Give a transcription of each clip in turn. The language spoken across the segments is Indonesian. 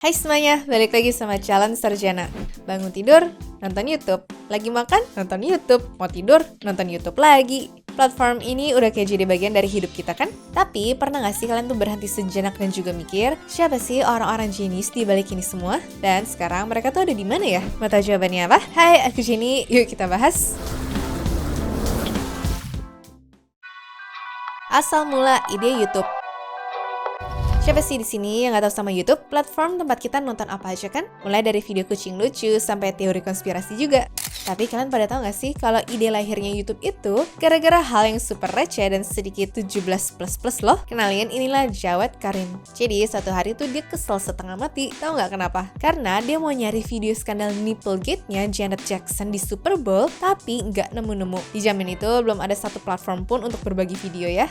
Hai semuanya, balik lagi sama Calon Sarjana. Bangun tidur, nonton YouTube. Lagi makan, nonton YouTube. Mau tidur, nonton YouTube lagi. Platform ini udah kayak jadi bagian dari hidup kita kan? Tapi pernah gak sih kalian tuh berhenti sejenak dan juga mikir, siapa sih orang-orang jenius di balik ini semua? Dan sekarang mereka tuh ada di mana ya? Mau tahu jawabannya apa? Hai, aku Jenny. Yuk kita bahas. Asal mula ide YouTube. Siapa sih di sini yang nggak tahu sama YouTube? Platform tempat kita nonton apa aja kan? Mulai dari video kucing lucu sampai teori konspirasi juga. Tapi kalian pada tahu nggak sih kalau ide lahirnya YouTube itu gara-gara hal yang super receh dan sedikit 17++ loh? Kenalin, inilah Jawad Karim. Jadi satu hari tuh dia kesel setengah mati. Tahu nggak kenapa? Karena dia mau nyari video skandal Nipplegate-nya Janet Jackson di Super Bowl, tapi nggak nemu-nemu. Dijamin itu belum ada satu platform pun untuk berbagi video ya.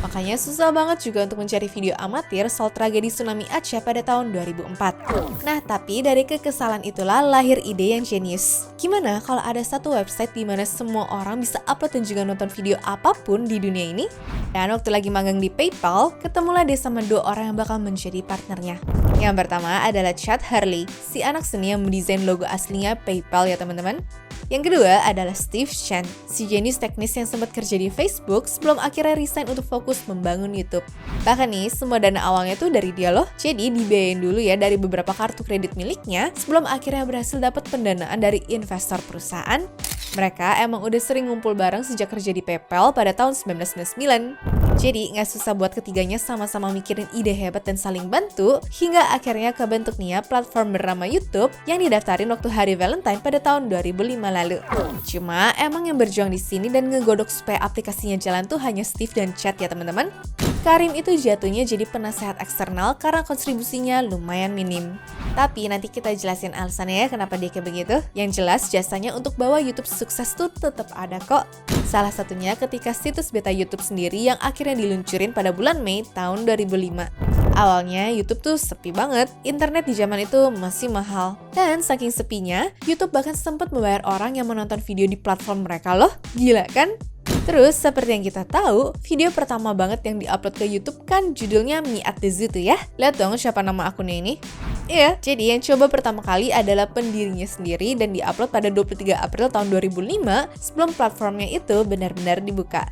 Makanya susah banget juga untuk mencari video amatir soal tragedi tsunami Aceh pada tahun 2004. Nah, tapi dari kekesalan itulah lahir ide yang jenius. Gimana kalau ada satu website di mana semua orang bisa upload dan juga nonton video apapun di dunia ini? Dan waktu lagi magang di PayPal, ketemulah dia sama dua orang yang bakal menjadi partnernya. Yang pertama adalah Chad Hurley, si anak seni yang mendesain logo aslinya PayPal ya teman-teman. Yang kedua adalah Steve Chen, si jenius teknis yang sempat kerja di Facebook sebelum akhirnya resign untuk fokus membangun YouTube. Bahkan nih, semua dana awalnya tuh dari dia loh. Jadi dibiayain dulu ya dari beberapa kartu kredit miliknya sebelum akhirnya berhasil dapat pendanaan dari investor perusahaan. Mereka emang udah sering ngumpul bareng sejak kerja di PayPal pada tahun 1999. Jadi nggak susah buat ketiganya sama-sama mikirin ide hebat dan saling bantu, hingga akhirnya kebentuk nih ya platform bernama YouTube yang didaftarin waktu hari Valentine pada tahun 2005 lalu. Cuma emang yang berjuang di sini dan ngegodok supaya aplikasinya jalan tuh hanya Steve dan Chad ya teman-teman. Karim itu jatuhnya jadi penasehat eksternal karena kontribusinya lumayan minim. Tapi nanti kita jelasin alasannya ya kenapa dia kayak begitu. Yang jelas jasanya untuk bawa YouTube sukses tuh tetap ada kok. Salah satunya ketika situs beta YouTube sendiri yang akhirnya diluncurin pada bulan Mei tahun 2005. Awalnya YouTube tuh sepi banget, internet di zaman itu masih mahal. Dan saking sepinya, YouTube bahkan sempat membayar orang yang menonton video di platform mereka loh. Gila kan? Terus, seperti yang kita tahu, video pertama banget yang diupload ke YouTube kan judulnya Me at the Zoo tuh ya. Lihat dong siapa nama akunnya ini. Iya, jadi yang coba pertama kali adalah pendirinya sendiri dan diupload pada 23 April tahun 2005 sebelum platformnya itu benar-benar dibuka.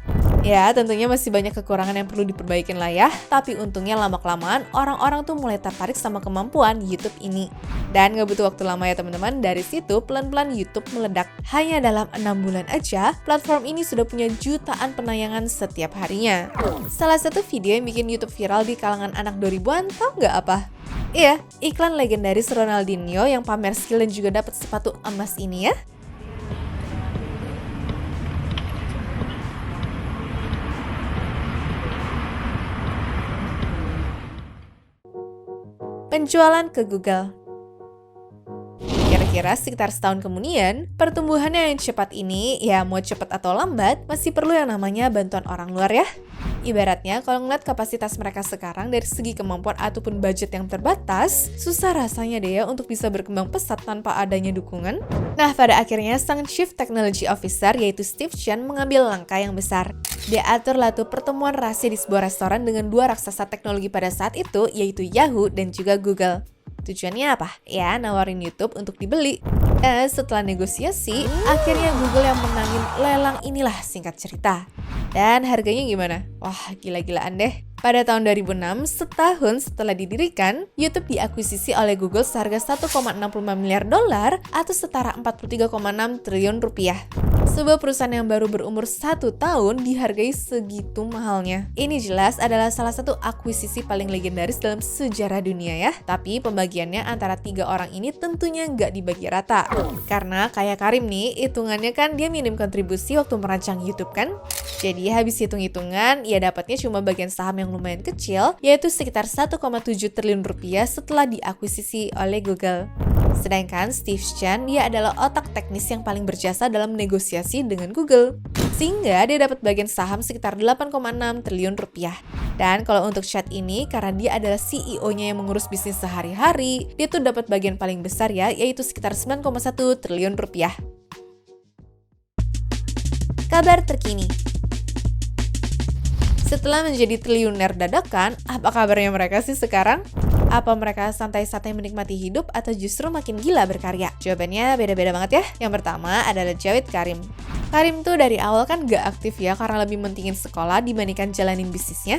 Ya, tentunya masih banyak kekurangan yang perlu diperbaikin lah ya. Tapi untungnya lama-kelamaan orang-orang tuh mulai tertarik sama kemampuan YouTube ini. Dan gak butuh waktu lama ya teman-teman, dari situ pelan-pelan YouTube meledak. Hanya dalam 6 bulan aja, platform ini sudah punya jutaan penayangan setiap harinya. Salah satu video yang bikin YouTube viral di kalangan anak 2000-an, tau nggak apa? Iya, iklan legendaris Ronaldinho yang pamer skill dan juga dapat sepatu emas ini ya. Penjualan ke Google. Kira-kira sekitar setahun kemudian, pertumbuhannya yang cepat ini, ya mau cepat atau lambat, masih perlu yang namanya bantuan orang luar ya. Ibaratnya, kalau ngeliat kapasitas mereka sekarang dari segi kemampuan ataupun budget yang terbatas, susah rasanya deh ya untuk bisa berkembang pesat tanpa adanya dukungan. Nah, pada akhirnya sang Chief Technology Officer yaitu Steve Chen mengambil langkah yang besar. Dia aturlah tuh pertemuan rahasia di sebuah restoran dengan dua raksasa teknologi pada saat itu, yaitu Yahoo dan juga Google. Tujuannya apa? Ya, nawarin YouTube untuk dibeli. Setelah negosiasi, akhirnya Google yang menangin lelang inilah singkat cerita. Dan harganya gimana? Wah, gila-gilaan deh. Pada tahun 2006, setahun setelah didirikan, YouTube diakuisisi oleh Google seharga 1,65 miliar dolar atau setara 43,6 triliun rupiah. Sebuah perusahaan yang baru berumur 1 tahun dihargai segitu mahalnya. Ini jelas adalah salah satu akuisisi paling legendaris dalam sejarah dunia ya. Tapi pembagiannya antara 3 orang ini tentunya nggak dibagi rata. Karena kayak Karim nih, hitungannya kan dia minim kontribusi waktu merancang YouTube kan. Jadi habis hitung-hitungan, ya dapatnya cuma bagian saham yang lumayan kecil, yaitu sekitar 1,7 triliun rupiah setelah diakuisisi oleh Google. Sedangkan Steve Chen, dia adalah otak teknis yang paling berjasa dalam negosiasi dengan Google. Sehingga dia dapat bagian saham sekitar 8,6 triliun rupiah. Dan kalau untuk Chad ini, karena dia adalah CEO-nya yang mengurus bisnis sehari-hari, dia tuh dapat bagian paling besar ya, yaitu sekitar 9,1 triliun rupiah. Kabar terkini. Setelah menjadi triliuner dadakan, apa kabarnya mereka sih sekarang? Apa mereka santai-santai menikmati hidup atau justru makin gila berkarya? Jawabannya beda-beda banget ya. Yang pertama adalah Jawed Karim. Karim tuh dari awal kan gak aktif ya karena lebih mentingin sekolah dibandingkan jalanin bisnisnya.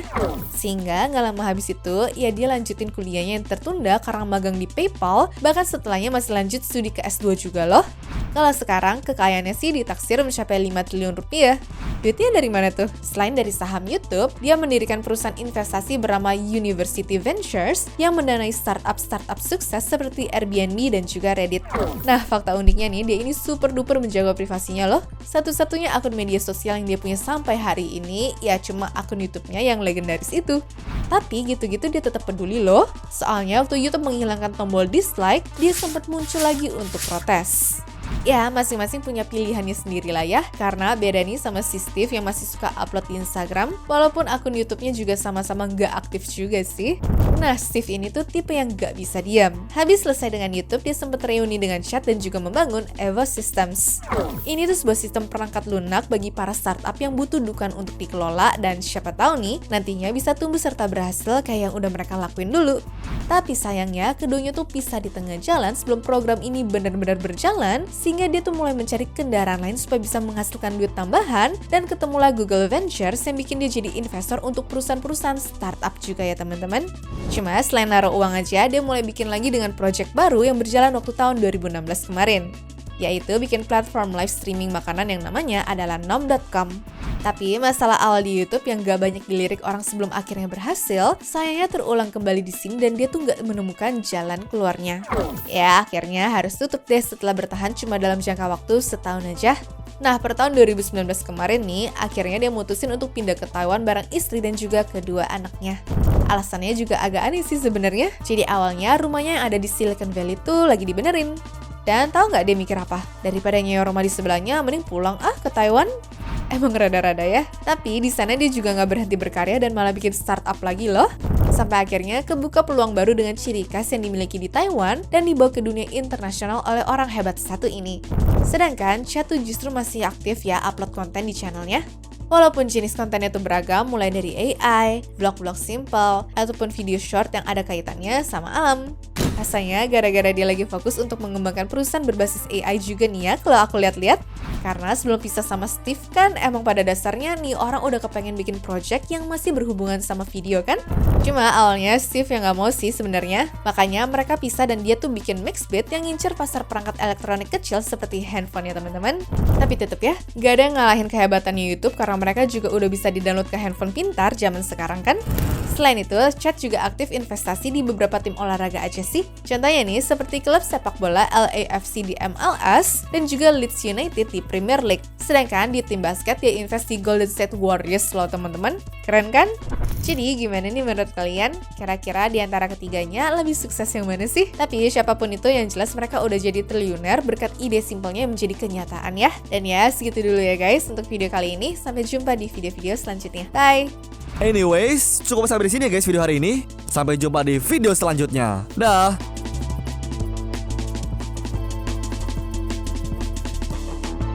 Sehingga gak lama habis itu, ya dia lanjutin kuliahnya yang tertunda karena magang di PayPal, bahkan setelahnya masih lanjut studi ke S2 juga loh. Kalau sekarang, kekayaannya sih ditaksir mencapai 5 triliun rupiah. Duitnya dari mana tuh? Selain dari saham YouTube, dia mendirikan perusahaan investasi bernama University Ventures yang mendanai startup-startup sukses seperti Airbnb dan juga Reddit. Nah, fakta uniknya nih, dia ini super duper menjaga privasinya loh. Satu-satunya akun media sosial yang dia punya sampai hari ini, ya cuma akun YouTube-nya yang legendaris itu. Tapi gitu-gitu dia tetap peduli loh. Soalnya waktu YouTube menghilangkan tombol dislike, dia sempat muncul lagi untuk protes. Ya, masing-masing punya pilihannya sendiri lah ya. Karena beda nih sama si Steve yang masih suka upload di Instagram, walaupun akun YouTube-nya juga sama-sama nggak aktif juga sih. Nah, Steve ini tuh tipe yang nggak bisa diam. Habis selesai dengan YouTube, dia sempat reuni dengan chat dan juga membangun Evo Systems. Ini tuh sebuah sistem perangkat lunak bagi para startup yang butuh dukungan untuk dikelola, dan siapa tahu nih, nantinya bisa tumbuh serta berhasil kayak yang udah mereka lakuin dulu. Tapi sayangnya, keduanya tuh pisah di tengah jalan sebelum program ini benar-benar berjalan, sehingga dia tuh mulai mencari kendaraan lain supaya bisa menghasilkan duit tambahan, dan ketemulah Google Ventures yang bikin dia jadi investor untuk perusahaan-perusahaan startup juga ya teman-teman. Cuma selain naruh uang aja, dia mulai bikin lagi dengan project baru yang berjalan waktu tahun 2016 kemarin, yaitu bikin platform live streaming makanan yang namanya adalah nom.com. Tapi masalah awal di YouTube yang gak banyak dilirik orang sebelum akhirnya berhasil, sayangnya terulang kembali di sini dan dia tuh gak menemukan jalan keluarnya. Ya, akhirnya harus tutup deh setelah bertahan cuma dalam jangka waktu setahun aja. Nah, per tahun 2019 kemarin nih, akhirnya dia mutusin untuk pindah ke Taiwan bareng istri dan juga kedua anaknya. Alasannya juga agak aneh sih sebenarnya. Jadi awalnya rumahnya yang ada di Silicon Valley tuh lagi dibenerin. Dan tahu nggak dia mikir apa? Daripada nyewa rumah di sebelahnya, mending pulang ke Taiwan. Emang rada-rada ya. Tapi di sana dia juga nggak berhenti berkarya dan malah bikin startup lagi loh. Sampai akhirnya kebuka peluang baru dengan ciri khas yang dimiliki di Taiwan dan dibawa ke dunia internasional oleh orang hebat satu ini. Sedangkan Chat tuh justru masih aktif ya upload konten di channelnya. Walaupun jenis kontennya tuh beragam, mulai dari AI, vlog-vlog simple, ataupun video short yang ada kaitannya sama alam. Rasanya gara-gara dia lagi fokus untuk mengembangkan perusahaan berbasis AI juga nih ya kalau aku lihat-lihat. Karena sebelum pisah sama Steve kan emang pada dasarnya nih orang udah kepengen bikin project yang masih berhubungan sama video kan. Cuma awalnya Steve yang gak mau sih sebenarnya. Makanya mereka pisah dan dia tuh bikin Mixbit yang ngincer pasar perangkat elektronik kecil seperti handphone ya teman-teman. Tapi tetep ya, gak ada yang ngalahin kehebatannya YouTube karena mereka juga udah bisa di-download ke handphone pintar zaman sekarang kan. Selain itu, Chat juga aktif investasi di beberapa tim olahraga aja sih. Contohnya nih, seperti klub sepak bola LAFC di MLS dan juga Leeds United di Premier League. Sedangkan di tim basket dia invest di Golden State Warriors loh teman-teman. Keren kan? Jadi gimana nih menurut kalian? Kira-kira di antara ketiganya lebih sukses yang mana sih? Tapi siapapun itu yang jelas mereka udah jadi triliuner berkat ide simpelnya yang menjadi kenyataan ya. Dan ya segitu dulu ya guys untuk video kali ini. Sampai jumpa di video-video selanjutnya. Bye! Anyways, cukup sampai di sini ya guys video hari ini. Sampai jumpa di video selanjutnya. Dah.